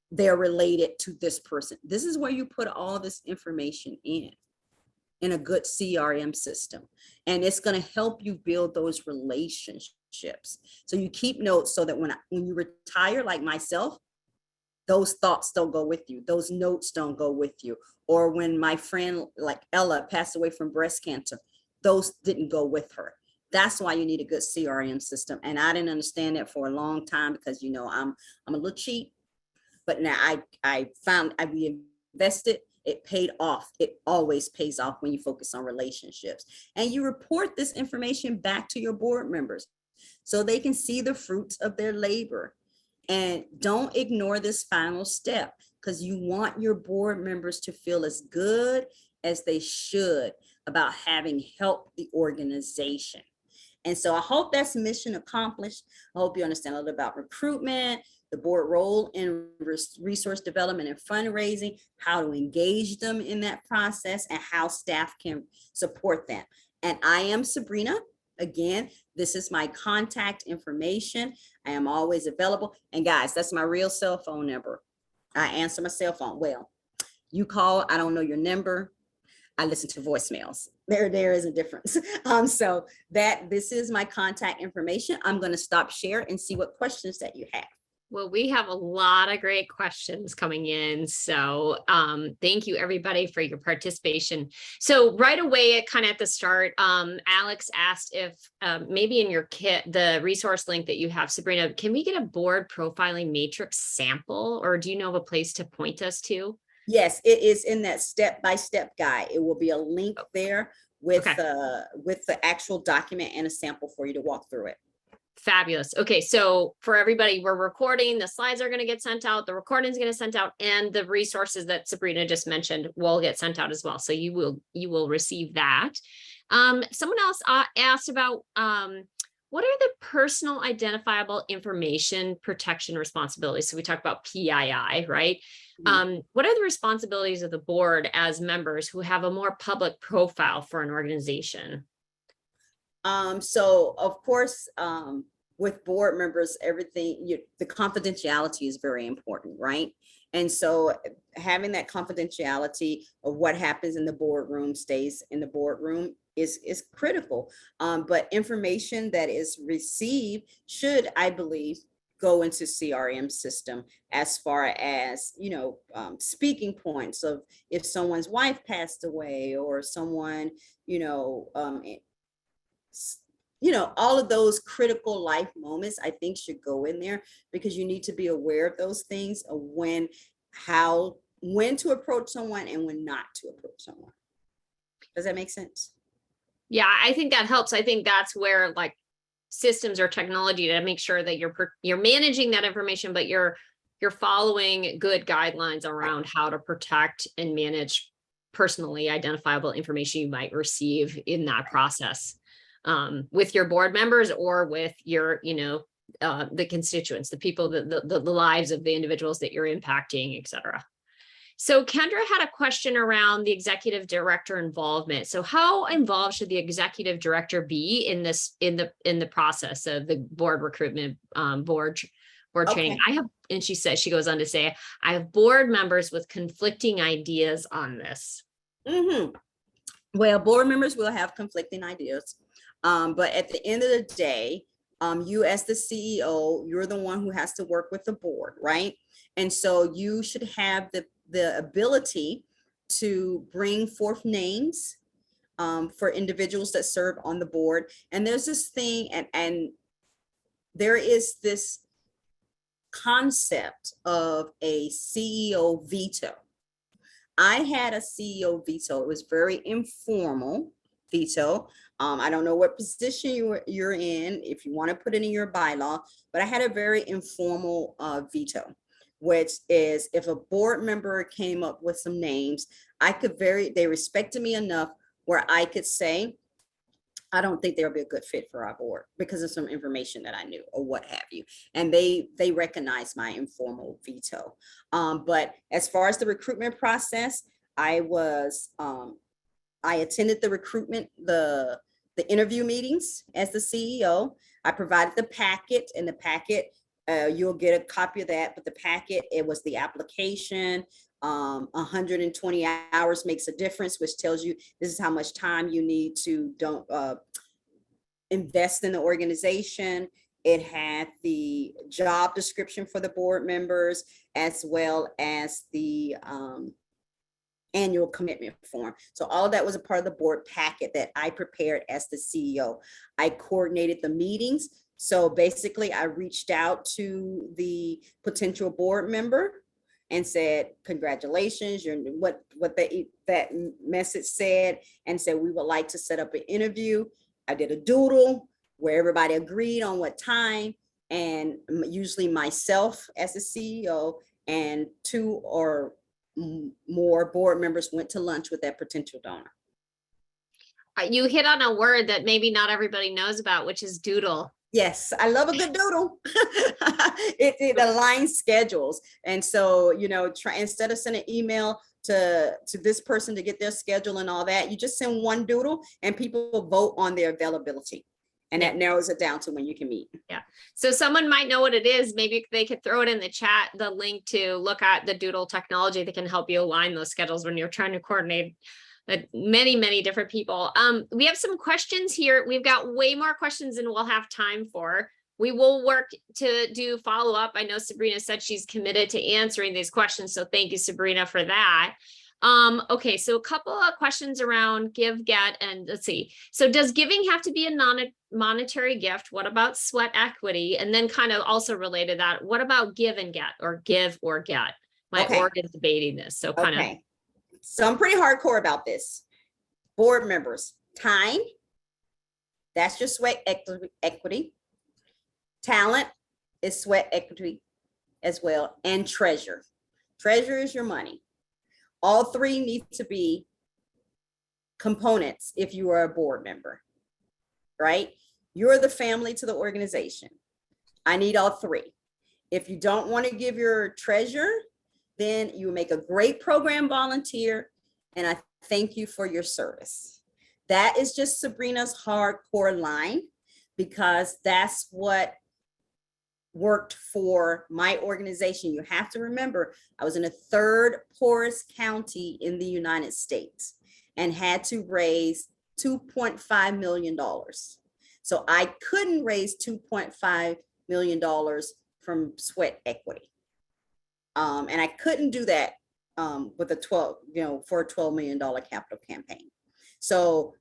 they're related to this person. This is where you put all this information in. in a good CRM system. And it's going to help you build those relationships. So you keep notes so that when you retire, like myself, those thoughts don't go with you. Those notes don't go with you. Or when my friend like Ella passed away from breast cancer, those didn't go with her. That's why you need a good CRM system. And I didn't understand that for a long time because, you know, I'm a little cheap, but now I found we invested, it paid off. It always pays off when you focus on relationships. And you report this information back to your board members so they can see the fruits of their labor. And don't ignore this final step because you want your board members to feel as good as they should about having helped the organization. And so I hope that's mission accomplished. I hope you understand a little about recruitment, the board role in resource development and fundraising, how to engage them in that process, and how staff can support them. And I am Sabrina. Again, this is my contact information. I am always available. And guys, that's my real cell phone number. I answer my cell phone. Well, you call, I don't know your number. I listen to voicemails. There is a difference. So this is my contact information. I'm going to stop share and see what questions that you have. Well, we have a lot of great questions coming in. So thank you everybody for your participation. So right away, kind of at the start, Alex asked if maybe in your kit, the resource link that you have, Sabrina, can we get a board profiling matrix sample, or do you know of a place to point us to? Yes, it is in that step-by-step guide. It will be a link there with the actual document and a sample for you to walk through it. Fabulous. Okay, so for everybody, we're recording, the slides are going to get sent out, the recording is going to sent out, and the resources that Sabrina just mentioned will get sent out as well. So you will receive that. Someone else asked about what are the personal identifiable information protection responsibilities? So we talked about PII, right? What are the responsibilities of the board as members who have a more public profile for an organization? So of course, with board members, everything, the confidentiality is very important, right? And so having that confidentiality of what happens in the boardroom stays in the boardroom is critical. But information that is received should, I believe, go into CRM system as far as, speaking points of if someone's wife passed away or someone, all of those critical life moments, I think should go in there because you need to be aware of those things of when to approach someone and when not to approach someone. Does that make sense? Yeah, I think that helps. I think that's where like systems or technology to make sure that you're managing that information, but you're following good guidelines around how to protect and manage personally identifiable information you might receive in that process. With your board members or with your, the constituents, the people, the lives of the individuals that you're impacting, et cetera. So Kendra had a question around the executive director involvement. So how involved should the executive director be in the process of the board recruitment, board training? And she goes on to say, I have board members with conflicting ideas on this. Well, board members will have conflicting ideas. But at the end of the day, you as the CEO, you're the one who has to work with the board, right? And so you should have the ability to bring forth names for individuals that serve on the board. And there's this thing, and there is this concept of a CEO veto. I had a CEO veto. It was very informal veto. I don't know what position you're in, if you want to put it in your bylaw, but I had a very informal veto, which is if a board member came up with some names, they respected me enough where I could say, I don't think they'll be a good fit for our board because of some information that I knew or what have you. And they recognized my informal veto. But as far as the recruitment process, I attended the recruitment, the interview meetings as the CEO. I provided the packet, and the packet You'll get a copy of that, but the packet, it was the application. 120 hours makes a difference, which tells you this is how much time you need to invest in the organization. It had the job description for the board members, as well as the annual commitment form. So all of that was a part of the board packet that I prepared as the CEO. I coordinated the meetings. So basically I reached out to the potential board member and said, congratulations, you're that message said, and said, we would like to set up an interview. I did a doodle where everybody agreed on what time, and usually myself as the CEO and 2 or more board members went to lunch with that potential donor. You hit on a word that maybe not everybody knows about, which is doodle. Yes, I love a good doodle. It aligns schedules. And so, instead of sending an email to this person to get their schedule and all that, you just send one doodle and people vote on their availability. And that narrows it down to when you can meet. Yeah. So someone might know what it is. Maybe they could throw it in the chat, the link to look at the doodle technology that can help you align those schedules when you're trying to coordinate many different people. We have some questions here. We've got way more questions than we'll have time for. We will work to do follow up. I know Sabrina said she's committed to answering these questions. So thank you, Sabrina, for that. Okay, so a couple of questions around give, get, and let's see. So does giving have to be a non-monetary gift? What about sweat equity? And then kind of also related to that, what about give and get, or give or get? My org is debating this. So kind of. So I'm pretty hardcore about this. Board members, time, that's your sweat equity. Talent is sweat equity as well. And treasure. Treasure is your money. All three need to be components if you are a board member, right? You're the family to the organization. I need all three. If you don't want to give your treasure, then you make a great program volunteer, and I thank you for your service. That is just Sabrina's hardcore line, because that's what worked for my organization. You have to remember, I was in the 3rd poorest county in the United States and had to raise $2.5 million. So I couldn't raise $2.5 million from sweat equity. And I couldn't do that with a for a $12 million capital campaign. So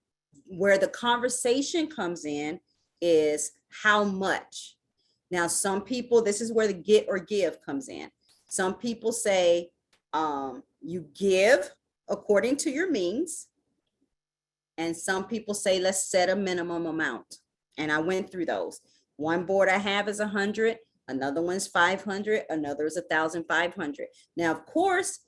where the conversation comes in is how much. Now, some people, this is where the get or give comes in. Some people say you give according to your means. And some people say, let's set a minimum amount. And I went through those. One board I have is 100. Another one's 500. Another is 1,500. Now, of course,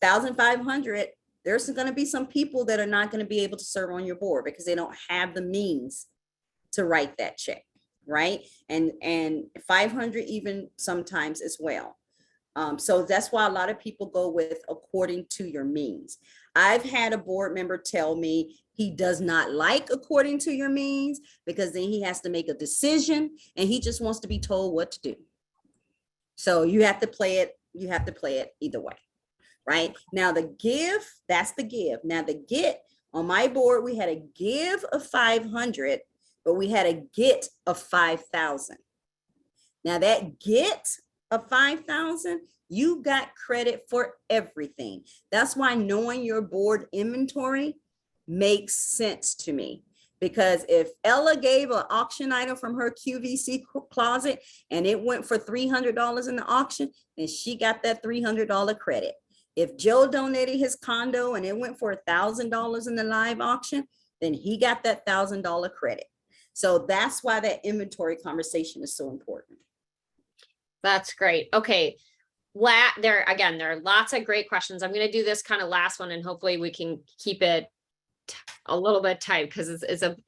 1,500, there's going to be some people that are not going to be able to serve on your board because they don't have the means to write that check, right? And 500 even sometimes as well. So that's why a lot of people go with according to your means. I've had a board member tell me he does not like according to your means because then he has to make a decision and he just wants to be told what to do. So you have to play it. You have to play it either way, right? Now the give, that's the give. Now the get, on my board, we had a give of 500, but we had a get of 5,000. Now that get of 5,000, you got credit for everything. That's why knowing your board inventory makes sense to me. Because if Ella gave an auction item from her QVC closet and it went for $300 in the auction, then she got that $300 credit. If Joe donated his condo and it went for $1,000 in the live auction, then he got that $1,000 credit. So that's why that inventory conversation is so important. That's great. Okay. There are lots of great questions. I'm going to do this kind of last one and hopefully we can keep it a little bit tight because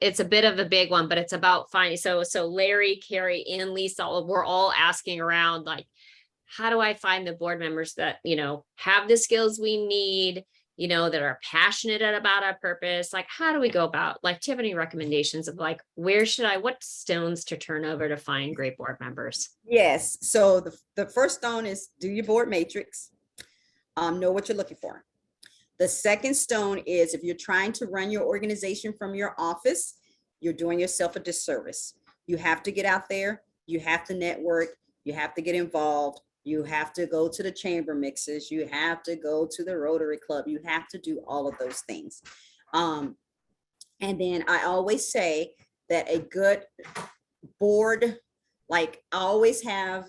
it's a bit of a big one, but it's about finding. So Larry, Carrie, and Lisa, we're all asking around, like, how do I find the board members that, have the skills we need, that are passionate about our purpose? Like, how do we go about, like, do you have any recommendations of like, what stones to turn over to find great board members? Yes. So the first stone is do your board matrix. Know what you're looking for. The second stone is if you're trying to run your organization from your office, you're doing yourself a disservice. You have to get out there. You have to network. You have to get involved. You have to go to the chamber mixes. You have to go to the Rotary Club. You have to do all of those things. And then I always say that a good board, like I always have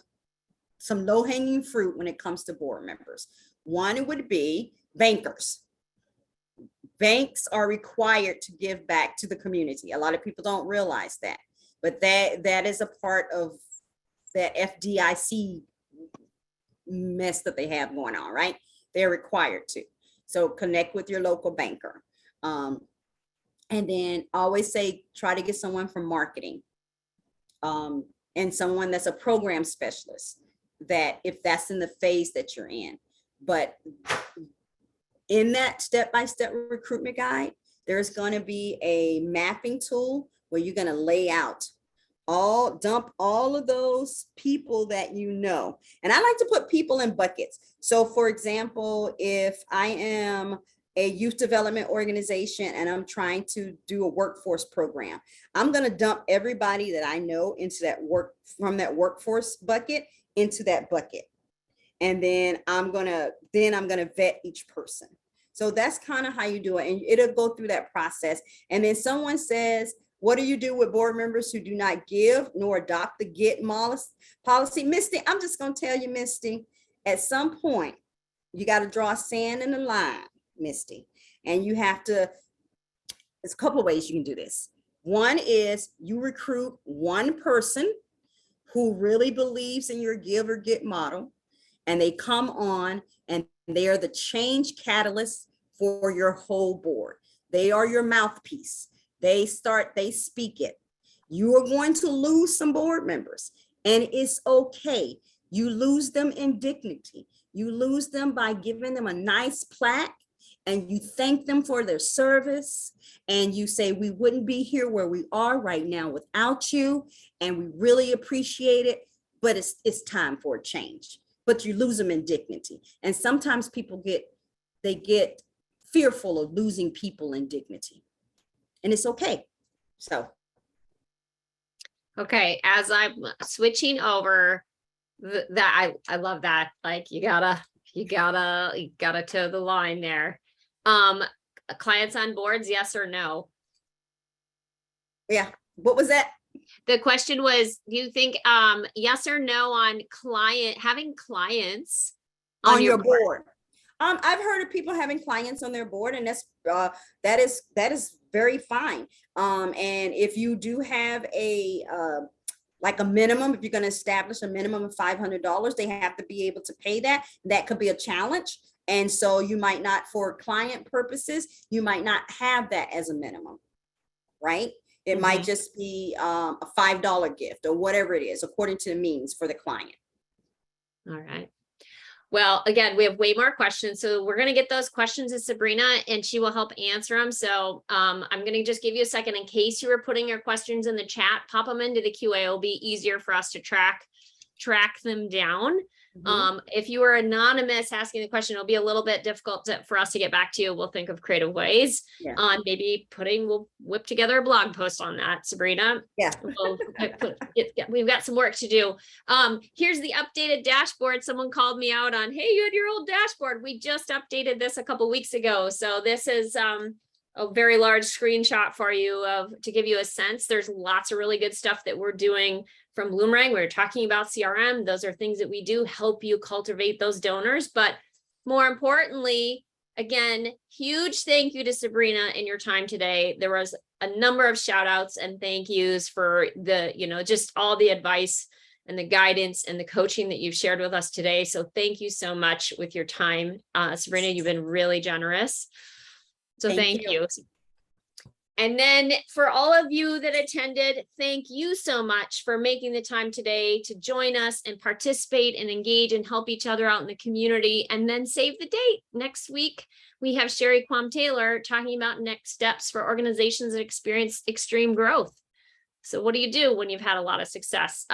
some low-hanging fruit when it comes to board members. One would be bankers. Banks are required to give back to the community. A lot of people don't realize that, but that is a part of that FDIC mess that they have going on, right? They're required to. So connect with your local banker. And then always say, try to get someone from marketing and someone that's a program specialist, that if that's in the phase that you're in. But in that step-by-step recruitment guide, there's going to be a mapping tool where you're going to lay out dump all of those people that you know. And I like to put people in buckets. So for example, if I am a youth development organization and I'm trying to do a workforce program, I'm going to dump everybody that I know into that workforce bucket into that bucket. And then I'm going to vet each person. So that's kind of how you do it. And it'll go through that process. And then someone says, what do you do with board members who do not give nor adopt the get policy? Misty, I'm just going to tell you, Misty, at some point, you got to draw sand in the line, Misty. And you have to, there's a couple of ways you can do this. One is you recruit one person who really believes in your give or get model, and they come on and they are the change catalyst for your whole board. They are your mouthpiece. They speak it. You are going to lose some board members, and it's okay. You lose them in dignity. You lose them by giving them a nice plaque, and you thank them for their service. And you say, we wouldn't be here where we are right now without you. And we really appreciate it, but it's time for a change. But you lose them in dignity. And sometimes people get fearful of losing people in dignity. And it's okay. So. Okay, as I'm switching over, that I love that. Like you gotta toe the line there. Clients on boards, yes or no? Yeah. What was that? The question was, do you think yes or no on having clients on your board? I've heard of people having clients on their board, and that is very fine. And if you do have a minimum, if you're going to establish a minimum of $500, they have to be able to pay that. That could be a challenge. And so you might not, for client purposes, you might not have that as a minimum, right? It might just be a $5 gift or whatever it is, according to the means for the client. All right. Well, again, we have way more questions. So we're going to get those questions to Sabrina and she will help answer them. So I'm going to just give you a second in case you were putting your questions in the chat, pop them into the QA. It'll be easier for us to track them down. If you were anonymous asking the question, it'll be a little bit difficult for us to get back to you. We'll think of creative ways on maybe we'll whip together a blog post on that, Sabrina. Yeah. We've got some work to do. Here's the updated dashboard. Someone called me out on, hey, you had your old dashboard. We just updated this a couple weeks ago. So this is a very large screenshot for you to give you a sense. There's lots of really good stuff that we're doing from Bloomerang. We were talking about CRM. Those are things that we do help you cultivate those donors. But more importantly, again, huge thank you to Sabrina and your time today. There was a number of shout outs and thank yous for just all the advice and the guidance and the coaching that you've shared with us today. So thank you so much with your time. Sabrina, you've been really generous. So thank you. And then for all of you that attended, thank you so much for making the time today to join us and participate and engage and help each other out in the community. And then save the date. Next week, we have Sherry Quam Taylor talking about next steps for organizations that experience extreme growth. So what do you do when you've had a lot of success?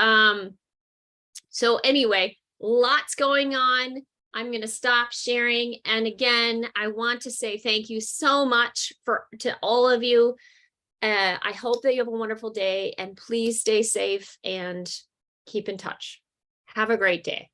So anyway, lots going on. I'm going to stop sharing. And again, I want to say thank you so much to all of you. I hope that you have a wonderful day, and please stay safe and keep in touch. Have a great day.